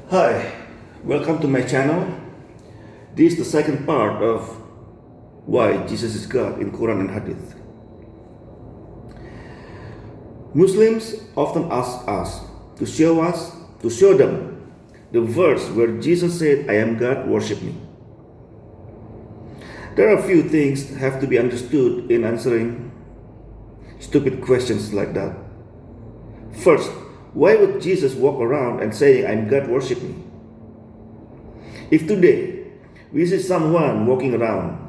Hi, welcome to my channel. This is the second part of why Jesus is God in Quran and Hadith. Muslims often ask us to show them the verse where Jesus said, "I am God, worship me." There are a few things that have to be understood in answering stupid questions like that. First, why would Jesus walk around and say, "I'm God, worship me"? If today we see someone walking around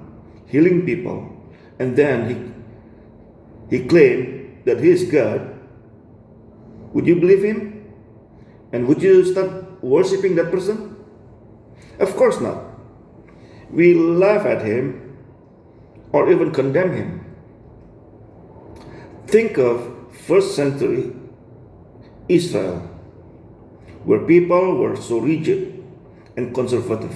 healing people and then he claimed that he is God, would you believe him? And would you start worshiping that person? Of course not. We laugh at him or even condemn him. Think of first century Israel, where people were so rigid and conservative.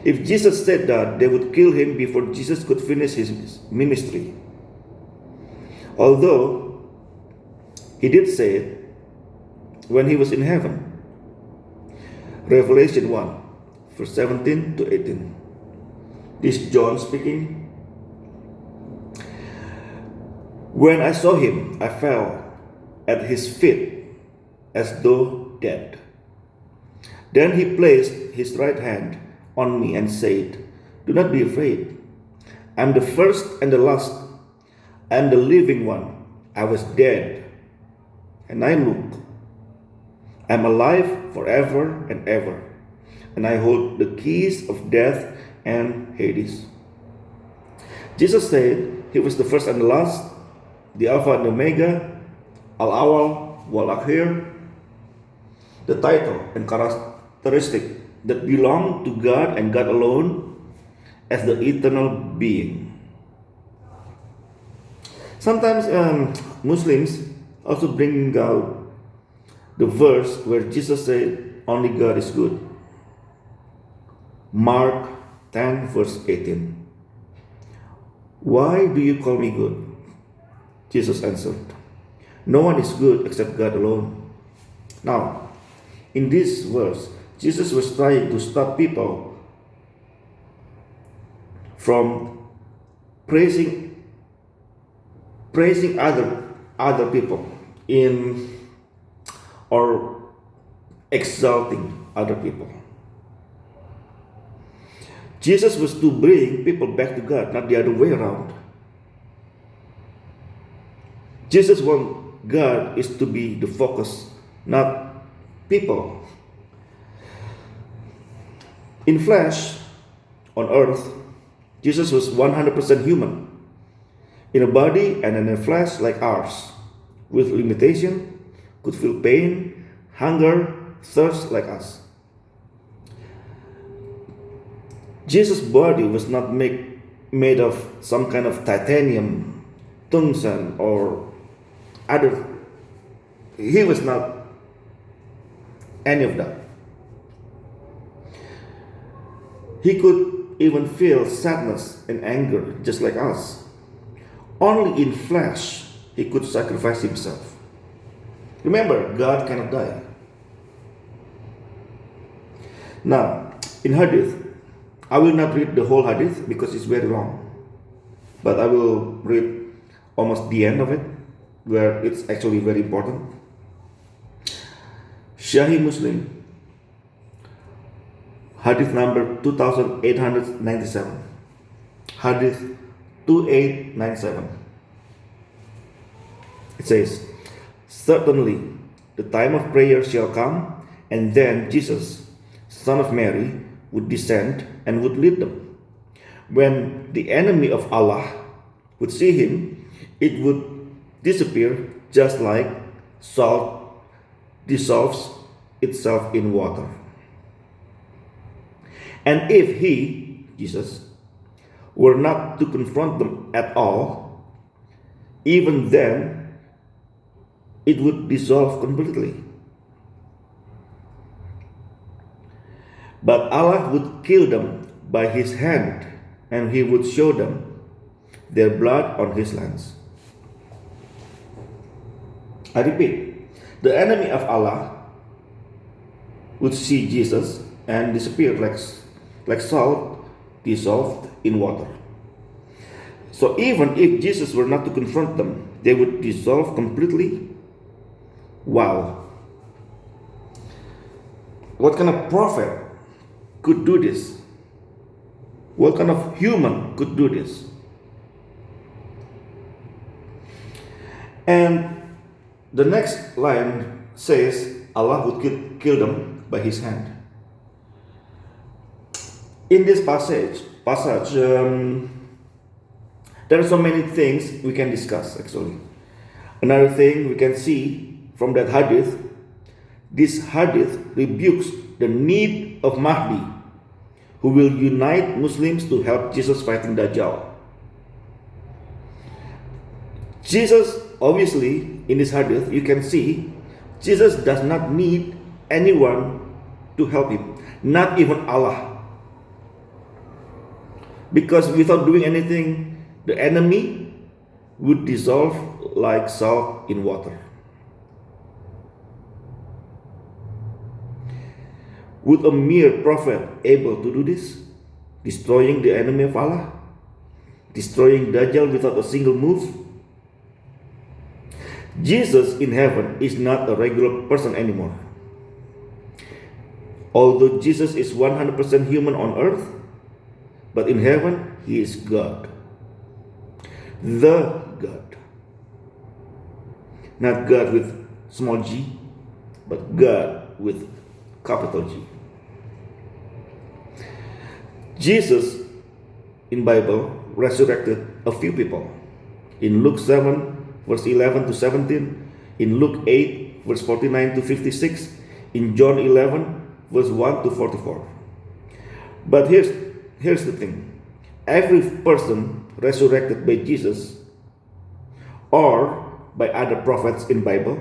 If Jesus said that, they would kill him before Jesus could finish his ministry. Although he did say it when he was in heaven. Revelation 1, verse 17 to 18. This is John speaking. When I saw him, I fell at his feet as though dead. Then he placed his right hand on me and said, "Do not be afraid. I am the first and the last. I am the living one. I was dead, and I look. I am alive forever and ever, and I hold the keys of death and Hades." Jesus said he was the first and the last, the Alpha and Omega, Al-Awwal wal-Akhir, the title and characteristic that belong to God and God alone as the eternal being. Sometimes Muslims also bring out the verse where Jesus said only God is good. Mark 10 verse 18. "Why do you call me good?" Jesus answered, "No one is good except God alone." Now, in this verse, Jesus was trying to stop people from praising other people in or exalting other people. Jesus was to bring people back to God, not the other way around. Jesus wants God is to be the focus, not people. In flesh, on earth, Jesus was 100% human, in a body and in a flesh like ours, with limitation, could feel pain, hunger, thirst like us. Jesus' body was not made of some kind of titanium, tungsten, or other. He was not any of that. He could even feel sadness and anger just like us. Only in flesh he could sacrifice himself. Remember, God cannot die. Now, in Hadith, I will not read the whole Hadith because it's very long, but I will read almost the end of it, where it's actually very important. Shahih Muslim, Hadith number 2897. Hadith 2897. It says, "Certainly the time of prayer shall come, and then Jesus, son of Mary, would descend and would lead them. When the enemy of Allah would see him, it would disappear just like salt dissolves itself in water. And if he," Jesus, "were not to confront them at all, even then it would dissolve completely. But Allah would kill them by his hand, and he would show them their blood on his lands." I repeat, the enemy of Allah would see Jesus and disappear like salt dissolved in water. So even if Jesus were not to confront them, they would dissolve completely. Wow. What kind of prophet could do this? What kind of human could do this? And the next line says Allah would kill them by his hand. In this passage, there are so many things we can discuss actually. Another thing we can see from that hadith, this hadith rebukes the need of Mahdi, who will unite Muslims to help Jesus fighting Dajjal. Jesus, obviously, in this hadith, you can see Jesus does not need anyone to help him, not even Allah. Because without doing anything, the enemy would dissolve like salt in water. Would a mere prophet able to do this? Destroying the enemy of Allah? Destroying Dajjal without a single move? Jesus in heaven is not a regular person anymore. Although Jesus is 100% human on earth, but in heaven, he is God. The God. Not God with small g, but God with capital G. Jesus in Bible resurrected a few people. In Luke 7 verse 11 to 17, in Luke 8 verse 49 to 56, in John 11 verse 1 to 44. But here's the thing. Every person resurrected by Jesus or by other prophets in Bible,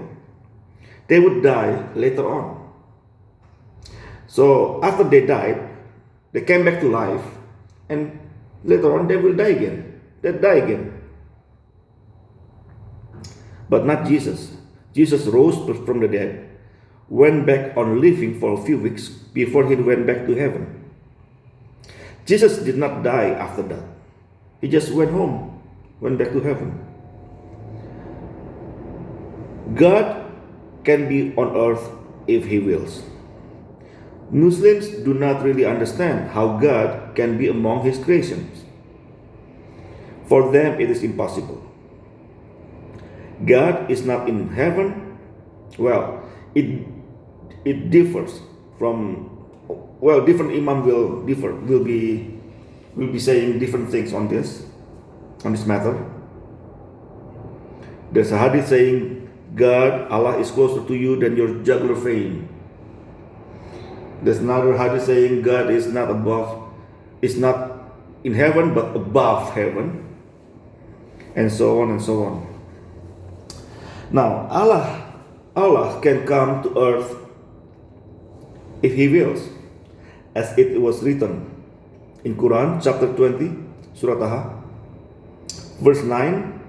they would die later on. So after they died, they came back to life, and later on they will die again. They die again. But not Jesus. Jesus rose from the dead, went back on living for a few weeks before he went back to heaven. Jesus did not die after that. He just went home, went back to heaven. God can be on earth if he wills. Muslims do not really understand how God can be among his creations. For them, it is impossible. God is not in heaven. Well, it differs from, well, different imam will be saying different things on this matter. There's a hadith saying God, Allah is closer to you than your jugular vein. There's another hadith saying God is not in heaven but above heaven, and so on and so on. Now Allah can come to earth if he wills, as it was written in Quran chapter 20, Surah Taha, verse 9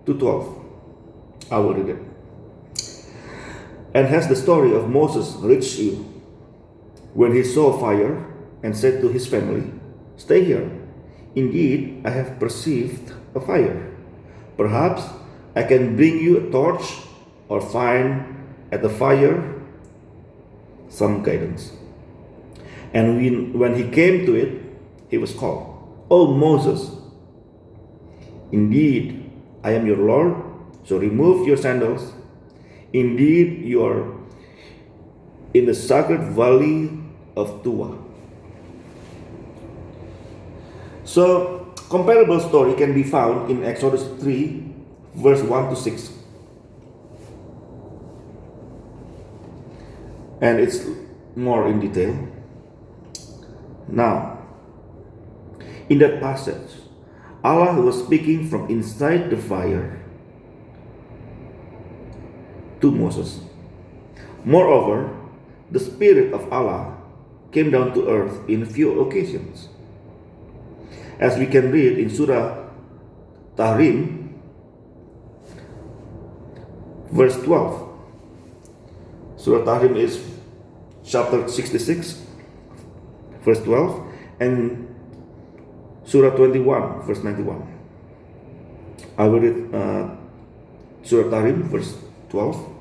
to 12. I will read it. And has the story of Moses reached you, when he saw fire and said to his family, "Stay here. Indeed, I have perceived a fire. Perhaps I can bring you a torch or find at the fire some guidance." And when he came to it, he was called, "O Moses, indeed, I am your Lord, so remove your sandals. Indeed, you are in the sacred valley of Tuwa." So, comparable story can be found in Exodus 3, verse 1 to 6. And it's more in detail. Now, in that passage, Allah was speaking from inside the fire to Moses. Moreover, the Spirit of Allah came down to earth in few occasions. As we can read in Surah Tahrim, verse 12. Surah Tahrim is chapter 66, verse 12, and Surah 21, verse 91. I will read Surah Tahrim, verse 12.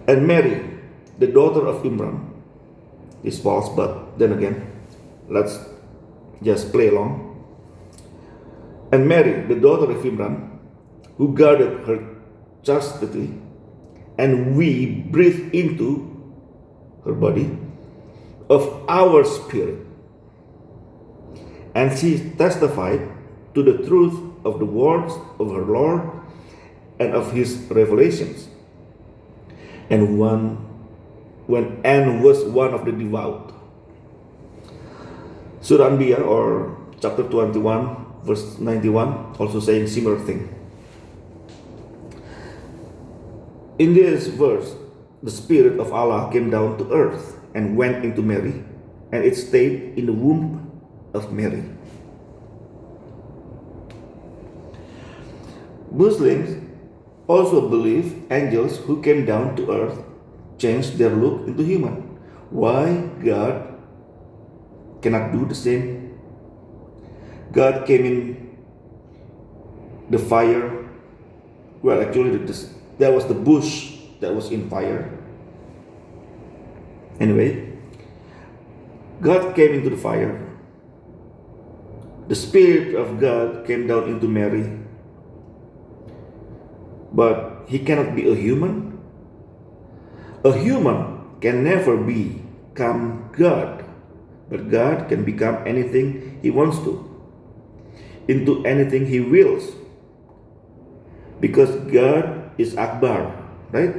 And Mary, the daughter of Imran, is false, but then again, let's just play along. And Mary, the daughter of Imran, who guarded her chastity, and we breathe into her body of our spirit. And she testified to the truth of the words of her Lord and of his revelations, and was one of the devout. Surah Anbiya, or chapter 21, verse 91, also saying similar thing. In this verse, the Spirit of Allah came down to earth and went into Mary, and it stayed in the womb of Mary. Muslims also believe angels who came down to earth changed their look into human. Why God cannot do the same? God came in the fire. Well, actually, there was the bush that was in fire. Anyway, God came into the fire. The Spirit of God came down into Mary. But he cannot be a human. A human can never become God. But God can become anything he wants to, into anything he wills. Because God is Akbar, right?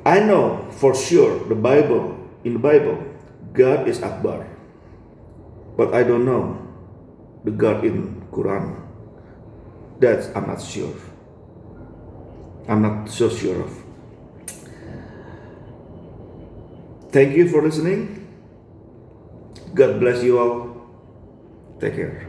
I know for sure in the Bible, God is Akbar. But I don't know the God in Quran. I'm not sure. I'm not so sure of. Thank you for listening. God bless you all. Take care.